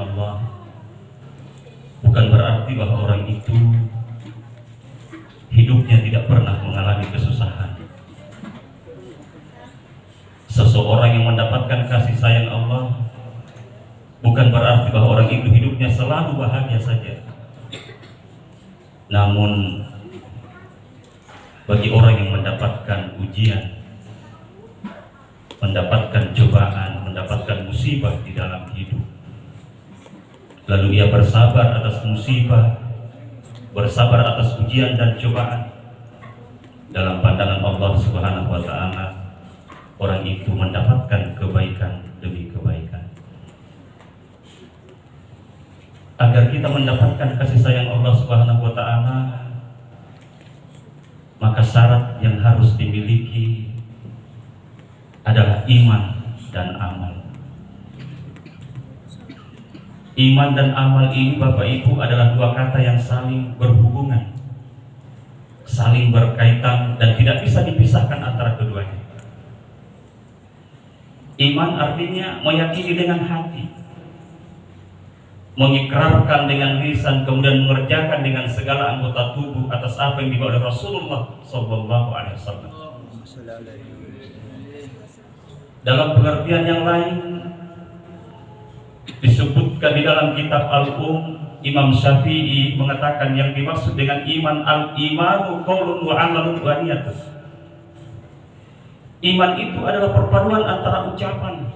Allah bukan berarti bahwa orang itu hidupnya tidak pernah mengalami kesusahan. Seseorang yang mendapatkan kasih sayang Allah bukan berarti bahwa orang itu hidupnya selalu bahagia saja. Namun bagi orang yang mendapatkan ujian, mendapatkan cobaan, mendapatkan musibah di dalam hidup, lalu ia bersabar atas musibah, bersabar atas ujian dan cobaan, dalam pandangan Allah Subhanahu wa Ta'ala, orang itu mendapatkan kebaikan demi kebaikan. Agar kita mendapatkan kasih sayang Allah Subhanahu wa Ta'ala, maka syarat yang harus dimiliki adalah iman dan amal. Iman dan amal ini, Bapak Ibu, adalah dua kata yang saling berhubungan, saling berkaitan, dan tidak bisa dipisahkan antara keduanya. Iman artinya meyakini dengan hati, mengikrarkan dengan lisan, kemudian mengerjakan dengan segala anggota tubuh atas apa yang dibawa oleh Rasulullah SAW. Dalam pengertian yang lain disebutkan di dalam kitab Imam Syafi'i mengatakan yang dimaksud dengan iman, al-imanu qaulun wa amalun wa niyatun. Iman itu adalah perpaduan antara ucapan,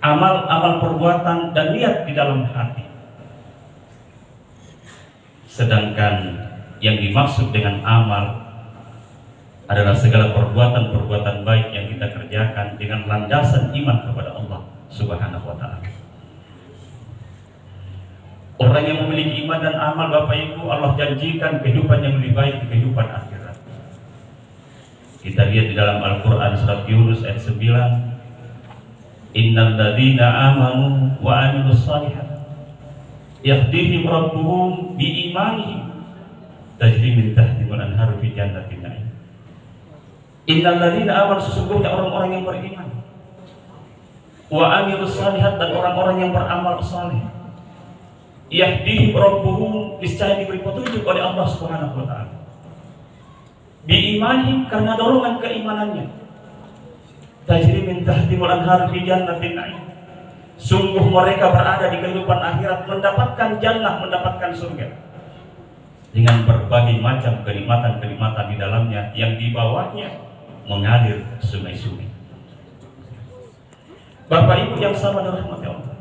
amal perbuatan, dan niat di dalam hati. Sedangkan yang dimaksud dengan amal adalah segala perbuatan baik yang kita kerjakan dengan landasan iman kepada Allah Subhanahu wa Ta'ala. Orang yang memiliki iman dan amal, Bapak Ibu, Allah janjikan kehidupan yang lebih baik di kehidupan akhirat. Kita lihat di dalam Al-Quran surat Yunus ayat 9, innal ladzina amanu wa amilus shalihat yahdihim rabbuhum bi imanihim tajri min tahtihimul anharu fi jannatin na'im. Innal ladzina amanu, sesungguhnya orang-orang yang beriman, wa amilus shalihat, dan orang-orang yang beramal saleh, yahdihim rabbuhum, niscaya diberi petunjuk oleh Allah Subhanahu wa Ta'ala, bi imanihim, karena dorongan keimanannya, tajri min tahtihimul anhar fi jannatin na'im, sungguh mereka berada di kehidupan akhirat mendapatkan jannah, mendapatkan surga dengan berbagai macam kenikmatan-kenikmatan di dalamnya, yang di bawahnya mengalir sungai-sungai. Bapak Ibu yang sama dirahmati Allah,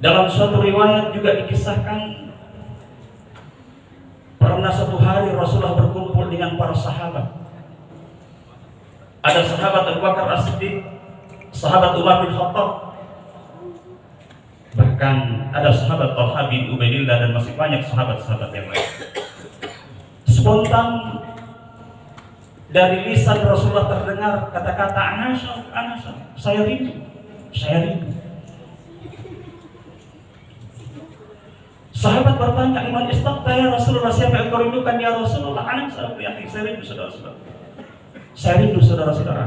dalam suatu riwayat juga dikisahkan pernah suatu hari Rasulullah berkumpul dengan para sahabat. Ada sahabat Abu Bakar As-Siddiq, sahabat Umar bin Khattab, bahkan ada sahabat Talha bin Ubaidillah, dan masih banyak sahabat-sahabat yang lain. Spontan dari lisan Rasulullah terdengar kata-kata anasa, saya rindu, saya rindu. Sahabat bertanya, iman istaqta ya Rasulullah, siapa yang kau rindukan ya Rasulullah? Anasa, saya rindu saudara-saudara, saya rindu saudara-saudara.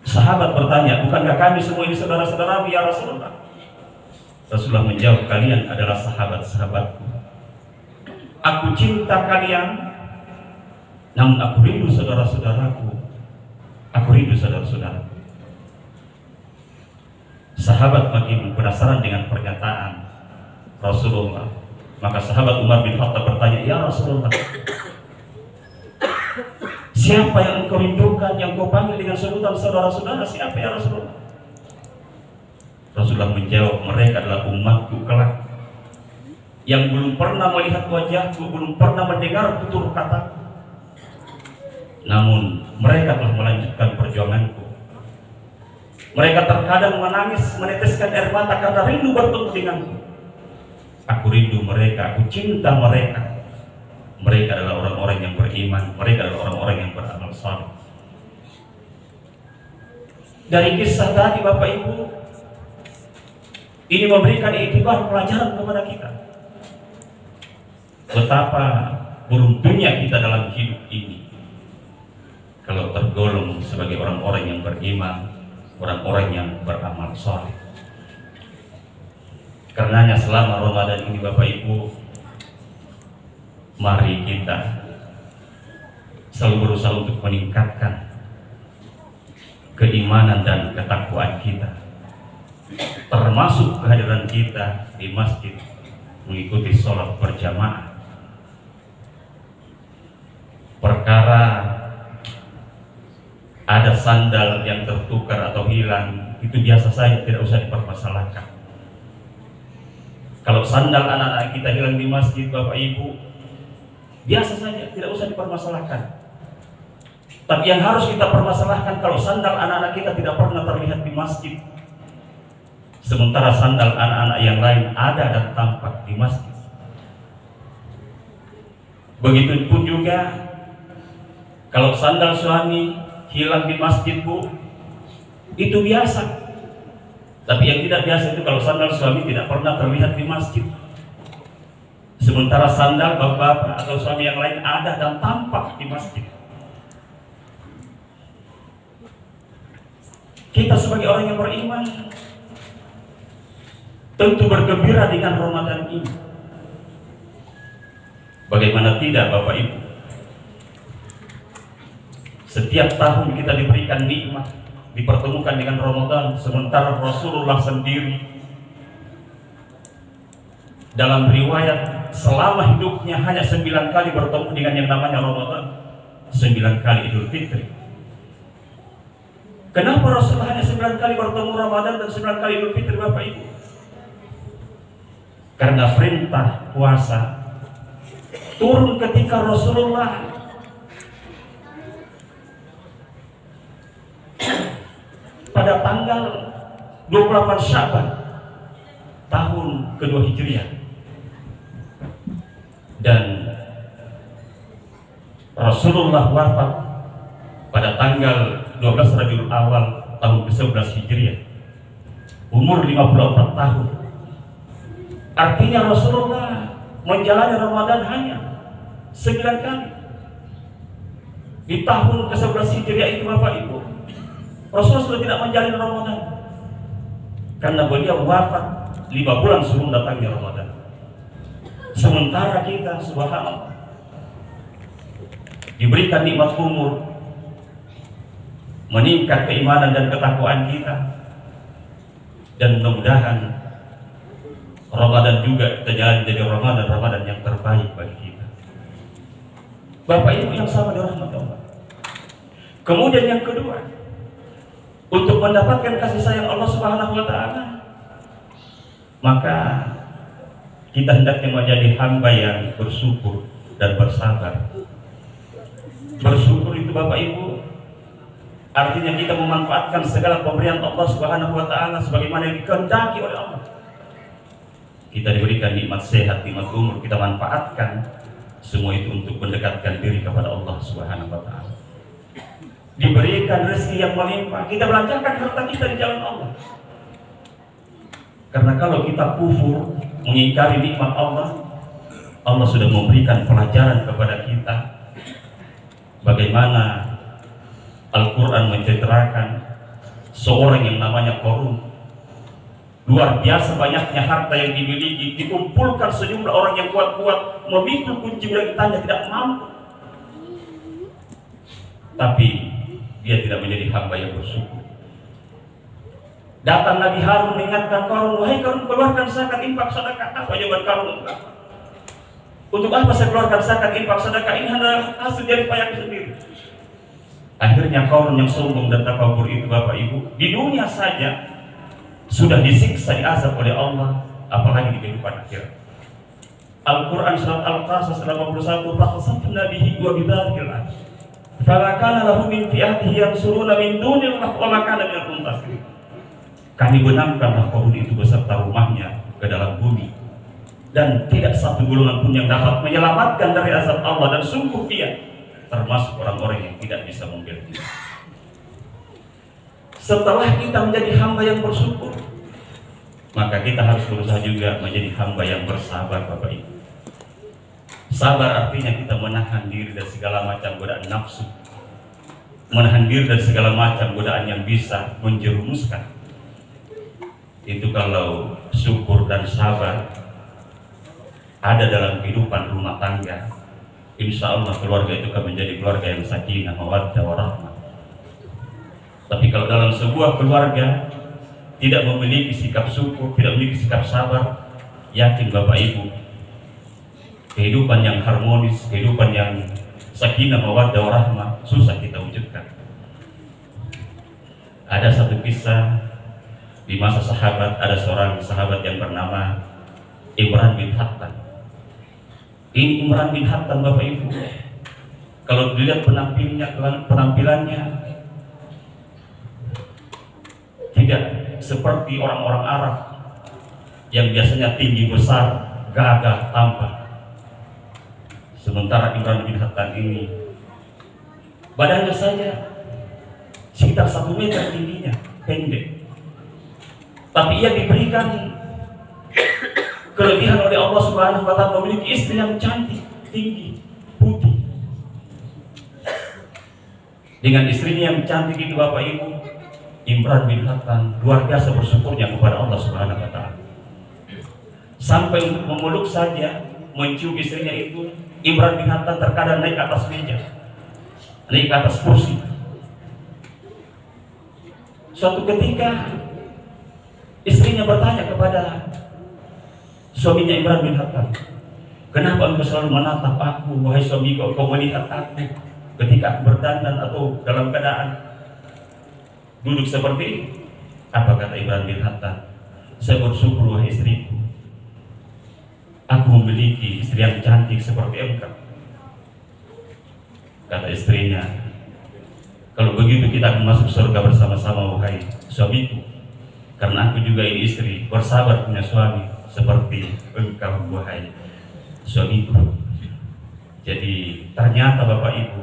Sahabat bertanya, bukankah kami semua ini saudara-saudara ya Rasulullah? Rasulullah menjawab, kalian adalah sahabat-sahabatku. Aku cinta kalian, namun aku rindu saudara-saudaraku. Aku rindu saudara-saudaraku. Sahabat makin penasaran dengan pernyataan Rasulullah. Maka sahabat Umar bin Khattab bertanya, ya Rasulullah, siapa yang engkau rindukan, yang kau panggil dengan sebutan saudara-saudara, siapa ya Rasulullah? Rasulullah menjawab, mereka adalah umatku kelak, yang belum pernah melihat wajahku, belum pernah mendengar tutur kataku, namun mereka telah melanjutkan perjuanganku. Mereka terkadang menangis, meneteskan air mata karena rindu bertemu denganku. Aku rindu mereka, aku cinta mereka. Mereka adalah orang-orang yang beriman, mereka adalah orang-orang yang beramal saleh. Dari kisah tadi, Bapak Ibu, ini memberikan iktibar, pelajaran kepada kita betapa beruntungnya kita dalam hidup ini kalau tergolong sebagai orang-orang yang beriman, orang-orang yang beramal soleh. Karenanya selama Ramadan ini Bapak Ibu, mari kita selalu berusaha untuk meningkatkan keimanan dan ketakwaan kita, termasuk kehadiran kita di masjid mengikuti sholat berjamaah. Perkara ada sandal yang tertukar atau hilang, itu biasa saja, tidak usah dipermasalahkan. Kalau sandal anak-anak kita hilang di masjid Bapak Ibu, biasa saja, tidak usah dipermasalahkan. Tapi yang harus kita permasalahkan, kalau sandal anak-anak kita tidak pernah terlihat di masjid, sementara sandal anak-anak yang lain ada dan tampak di masjid. Begitupun juga kalau sandal suami hilang di masjid, Bu, itu biasa. Tapi yang tidak biasa itu kalau sandal suami tidak pernah terlihat di masjid, sementara sandal bapak atau suami yang lain ada dan tampak di masjid. Kita sebagai orang yang beriman tentu bergembira dengan Ramadan ini. Bagaimana tidak Bapak Ibu? Setiap tahun kita diberikan nikmat, dipertemukan dengan Ramadan, sementara Rasulullah sendiri dalam riwayat selama hidupnya hanya 9 kali bertemu dengan yang namanya Ramadan, 9 kali Idul Fitri. Kenapa Rasulullah hanya 9 kali bertemu Ramadan dan 9 kali Idul Fitri Bapak Ibu? Karena perintah puasa turun ketika Rasulullah pada tanggal 28 Sya'ban tahun kedua Hijriah, dan Rasulullah wafat pada tanggal 12 Rabiul Awal tahun ke-11 Hijriah, umur 54 tahun. Artinya Rasulullah menjalani Ramadan hanya 9 kali. Di tahun ke-11 Hijriah itu Bapak Ibu, Rasulullah sudah tidak menjalani Ramadan karena beliau wafat 5 bulan sebelum datangnya Ramadan. Sementara kita subhanallah diberikan nikmat umur, meningkat keimanan dan ketakwaan kita, dan mudah-mudahan Ramadan juga kita jalan jadi Ramadan yang terbaik bagi kita. Bapak Ibu yang sama dirahmati Allah. Kemudian yang kedua, untuk mendapatkan kasih sayang Allah Subhanahu wa taala, maka kita hendaknya menjadi hamba yang bersyukur dan bersabar. Bersyukur itu Bapak Ibu artinya kita memanfaatkan segala pemberian Allah Subhanahu wa taala sebagaimana yang dikehendaki oleh Allah. Kita diberikan nikmat sehat, nikmat umur, kita manfaatkan semua itu untuk mendekatkan diri kepada Allah Subhanahu wa taala. Diberikan rezeki yang melimpah, kita belanjakan harta kita di jalan Allah. Karena kalau kita kufur, mengingkari nikmat Allah, Allah sudah memberikan pelajaran kepada kita bagaimana Al-Quran menceritakan seorang yang namanya Qarun. Luar biasa banyaknya harta yang dimiliki, dikumpulkan sejumlah orang yang kuat-kuat, memikul kunci wilayahnya tidak mampu. Tapi dia tidak menjadi hamba yang bersyukur. Datang Nabi Harun mengingatkan Qarun, wahai Qarun, keluarkan zakat, infak, sedekah. Apa jawaban Qarun? Untuk apa? Untuk apa saya keluarkan zakat, infak, sedekah? Ini adalah hasil dari payahku sendiri. Akhirnya Qarun yang sombong dan takabur itu Bapak Ibu, di dunia saja sudah disiksa, diazab oleh Allah, apalagi di kehidupan akhirat. Al-Quran surat Al-Qasas 81, "Fakhasafna bihi wa bidharil ardh, fama kana lahu min fi'atihi yansuruna min dunillah wa ma kana minal muntasirin." Kami benamkanlah Qarun itu beserta rumahnya ke dalam bumi, dan tidak satu golongan pun yang dapat menyelamatkan dari azab Allah, dan sungguh dia termasuk orang-orang yang tidak bisa membela diri. Setelah kita menjadi hamba yang bersyukur, maka kita harus berusaha juga menjadi hamba yang bersabar Bapak Ibu. Sabar artinya kita menahan diri dari segala macam godaan nafsu. menahan diri dari segala macam godaan yang bisa menjerumuskan. Itu kalau syukur dan sabar ada dalam kehidupan rumah tangga, insya Allah keluarga itu akan menjadi keluarga yang sakinah, mawaddah, warahmah. Tapi kalau dalam sebuah keluarga tidak memiliki sikap syukur, tidak memiliki sikap sabar, yakin Bapak Ibu, kehidupan yang harmonis, kehidupan yang sakinah, mawaddah, warahmah susah kita wujudkan. Ada satu kisah di masa sahabat, ada seorang sahabat yang bernama Imran bin Hattan. Ini Imran bin Hattan, Bapak Ibu, kalau dilihat penampilannya tidak seperti orang-orang Arab yang biasanya tinggi besar, gagah, tampan. Sementara Imran bin Hattan ini badannya saja sekitar 1 meter tingginya, pendek. Tapi ia diberikan kelebihan oleh Allah Subhanahu wa Ta'ala, memiliki istri yang cantik, tinggi, putih. Dengan istrinya yang cantik itu, Bapak Ibu, Imran bin Hattan luar biasa bersyukurnya kepada Allah Subhanahu wa Ta'ala. Sampai untuk memeluk saja, mencium istrinya itu, Imran bin Hattan terkadang naik ke atas meja, naik ke atas kursi. Suatu ketika istrinya bertanya kepada suaminya Imran bin Hattan, "Kenapa engkau selalu menatap aku, wahai suamiku? Engkau melihat aku ketika aku berdandan atau dalam keadaan duduk seperti ini?" Apa kata Imran bin Hattan? "Saya bersyukur, wahai istriku, aku memiliki istri yang cantik seperti engkau." Kata istrinya, "Kalau begitu kita akan masuk surga bersama-sama, wahai suamiku, karena aku juga ini istri, bersabar punya suami seperti engkau, wahai suamiku." Jadi ternyata Bapak Ibu,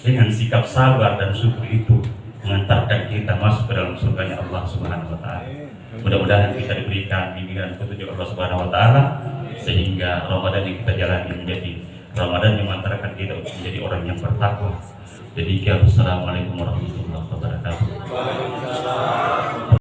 dengan sikap sabar dan syukur itu mengantarkan kita masuk ke dalam surganya Allah Subhanahu wa Ta'ala. Mudah-mudahan kita diberikan bimbingan petunjuk Allah Subhanahu wa Ta'ala, sehingga Ramadan yang kita jalani menjadi Ramadan yang mengantarkan kita menjadi orang yang bertakwa. Jadi, assalamualaikum warahmatullahi wabarakatuh.